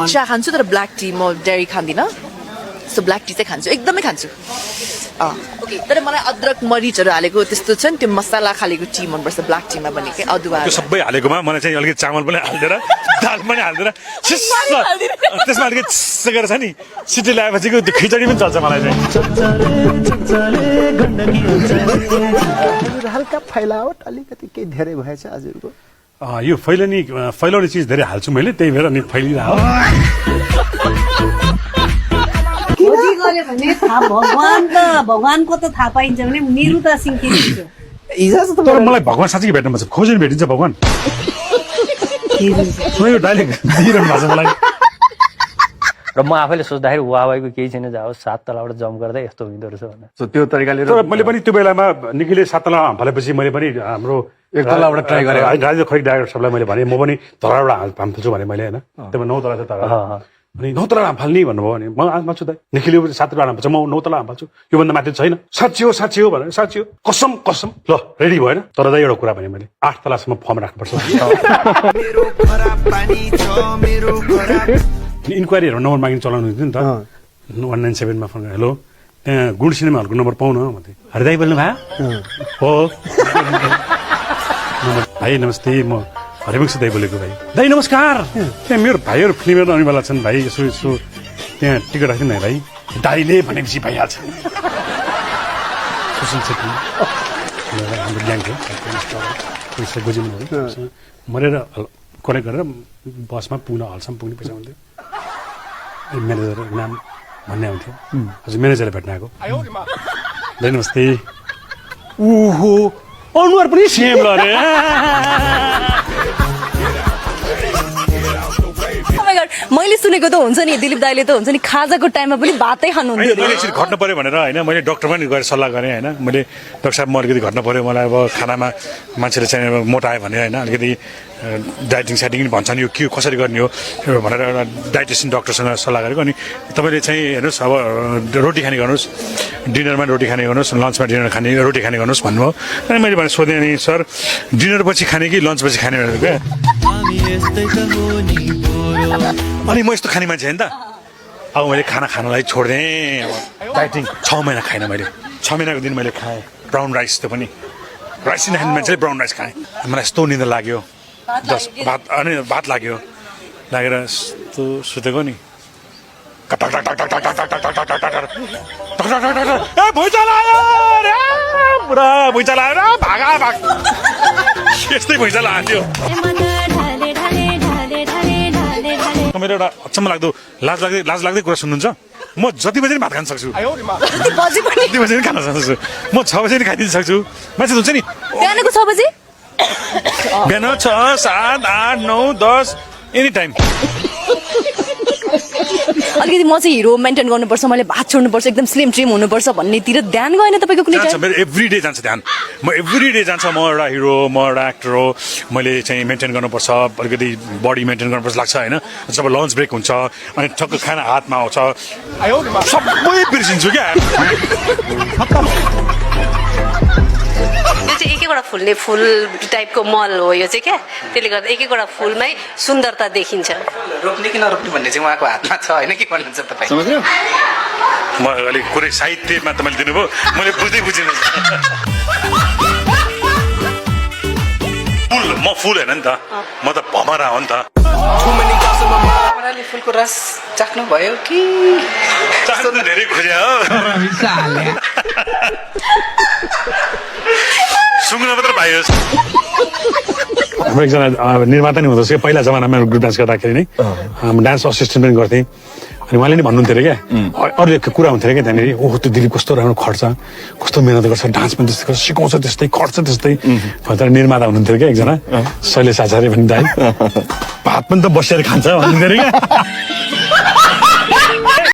चिया खान्छु तर ब्ल्याक टी म डेरी खाँदिनँ सो ब्ल्याक टी चाहिँ खान्छु एकदमै खान्छु ओके तर मलाई अदरक मरिचहरू हालेको त्यस्तो छ नि त्यो मसला खालेको टी मनपर्छ ब्ल्याक टीमा पनि के अदुवा त्यो सबै हालेकोमा मलाई चाहिँ अलिकति चामल पनि हालिदिएर दाल पनि हालिदिएर त्यसमा अलिकति चिस्स गरेर छ नि सिटी लगाएपछि त्यो खिचडी पनि चल्छ मलाई चाहिँ हल्का फैलावट अलिकति केही धेरै भएछ हजुरको यो फैलाउने चिज धेरै हाल्छु मैले त्यही भएर अनि फैलिरह भगवानको त थाहा पाइन्छ भने मेरो त सिङ्किन्छ तर मलाई भगवान साँच्चै भेट्नु पर्छ खोजेर भेटिन्छ भगवान यो डाइरेक्ट दिइरहनु भएको छ मलाई र म आफैले सोच्दाखेरि वावाईको केही छैन जाओस् 7 तलाबाट जम्प गर्दा यस्तो हुँदो रहेछ भनेर सो त्यो तरिकाले तर मैले पनि त्यो बेलामा निखिलले 7 तला हालेपछि मैले पनि हाम्रो 1 तलाबाट ट्राई गरेँ राजेन्द्र खै डाइरेक्टर सबलाई मैले भने म पनि तलाबाट हाल्छु भने मैले हैन त्यसमा 9 तला छ तर अनि 9 तला हाल्ने भन्नुभयो भने म हाल्छु त निखिलले 7 तला हाल्छ म 9 तला हाल्छु यो भन्दा माथि छैन साँच्ची हो भनेर साँच्ची हो कसम ल रेडी भएन तर दाइ एउटा कुरा भने मैले 8 तलासम्म फर्म राख्नुपर्छ इन्क्वायरीहरू नम्बर माग्ने चलाउनु हुन्थ्यो नि त 197 मा फोन हेलो त्यहाँ गुड सिनेमा हलको नम्बर पाउन भन्थे हरि दाइ बोल्नु भयो हो भाइ नमस्ते म हरिवंश दाइ बोलेको भाइ दाइ नमस्कार त्यहाँ मेरो भाइहरू फिल्म हेर्न आउनेवाला छन् भाइ यसो त्यहाँ टिकट राखिदिनु न भाइ दाइले भनेपछि भइहाल्छ सुशील छेत्री हाम्रो ग्याङको मरेर कलेक्ट गरेर बसमा पुग्न हलसम्म पुग्ने पैसा हुन्थ्यो म्यानेजर नाम भन्ने आउँथ्यो हजुर म्यानेजरले भेट्न आएको दाइ नमस्ते ओहो अनुहार पनि सेम ल रे मैले सुनेको त हुन्छ नि दिलीप दाइले त हुन्छ नि खाजाको टाइममा पनि भातै खानुहुन्थ्यो मैले एकचोटि घट्नु पर्यो भनेर होइन मैले डक्टर पनि गएर सल्लाह गरेँ होइन मैले डक्टर साहब म अलिकति घट्नु पर्यो मलाई अब खानामा मान्छेले चाहिँ मोटायो भने होइन अलिकति डाइटिङ साइटिङ पनि भन्छ नि यो के कसरी गर्ने हो भनेर एउटा डाइटिसियन डक्टरसँग सल्लाह गरेको अनि तपाईँले चाहिँ हेर्नुहोस् अब रोटी खाने गर्नुहोस् डिनरमा रोटी खाने गर्नुहोस् लन्चमा रोटी खाने गर्नुहोस् भन्नुभयो अनि मैले भने सोधेँ नि सर डिनर पछि खाने कि लन्च पछि खाने भनेर क्या अनि म यस्तो खाने मान्छे होइन त अब मैले खानालाई छोडिदिएँ अब डाइटिङ 6 महिना खाएन मैले 6 महिनाको दिन मैले खाएँ ब्राउन राइस त्यो पनि राइस नखाने मान्छेले ब्राउन राइस खाएँ मलाई यस्तो निन्द्रा लाग्यो भात लाग्यो लागेर यस्तो सुतेको नि पुरा भुइँचालो आयो भाग यस्तै भुइँचालो आयो मेरो एउटा अचम्म लाग्दो लाज लाग्दै कुरा सुन्नुहुन्छ म जति बजे भात खान सक्छु जति बजे खान सक्छु म 6 बजे खाइदिन सक्छु मान्छे हुन्छ नि बिहानको 6 बजे बिहान 6, 7, 8, 9, 10 एनी टाइम अलिकति म चाहिँ हिरो मेन्टेन गर्नुपर्छ मैले भात छोड्नुपर्छ एकदम स्लिम ट्रिम हुनुपर्छ भन्नेतिर ध्यान गएन तपाईँको कुनै जान्छ मेरो एभ्री डे जान्छ ध्यान म एभ्री डे जान्छ म एउटा हिरो म एउटा एक्टर हो मैले चाहिँ मेन्टेन गर्नुपर्छ अलिकति बडी मेन्टेन गर्नुपर्छ लाग्छ होइन जब लन्च ब्रेक हुन्छ अनि ठक्क खाना हातमा आउँछ सबै बिर्सिन्छु क्या यो चाहिँ एक-एकवटा फुल्ने फुल टाइपको मल हो यो चाहिँ क्या त्यसले गर्दा एक-एकवटा फुलमै सुन्दरता देखिन्छ रोप्ने कि नरोप्ने भन्ने चाहिँ उहाँको हातमा छ होइन के भन्नुहुन्छ तपाईँ समझ्यो म अलिक कुनै साहित्यमा तपाईँले दिनुभयो मैले बुझिनँ म फुल होइन नि त म त भमरा हो नि त फुलको रस चाख्नु भयो कि चाख्नु त धेरै खोज्या हो सुँग्न मात्र पाइयो हाम्रो एकजना निर्माता नि हुँदो रहेछ पहिला जमानामा ग्रुप डान्स गर्दाखेरि नै डान्स असिस्टेन्ट पनि गर्थेँ अनि उहाँले नि भन्नुहुन्थ्यो अरे क्या अरू एक कुरा हुन्थ्यो क्या त्यहाँनिर ओहो त्यो दिलीप कस्तो राम्रो खट्छ कस्तो मिहिनेत गर्छ डान्स पनि त्यस्तै गर्छ सिकाउँछ त्यस्तै खट्छ त्यस्तै भनेर निर्माता हुनुहुन्थ्यो क्या एकजना शैलेश आचार्य भन्ने दाइ भात पनि त बसेर खान्छ भन्नुहुन्थ्यो अरे क्या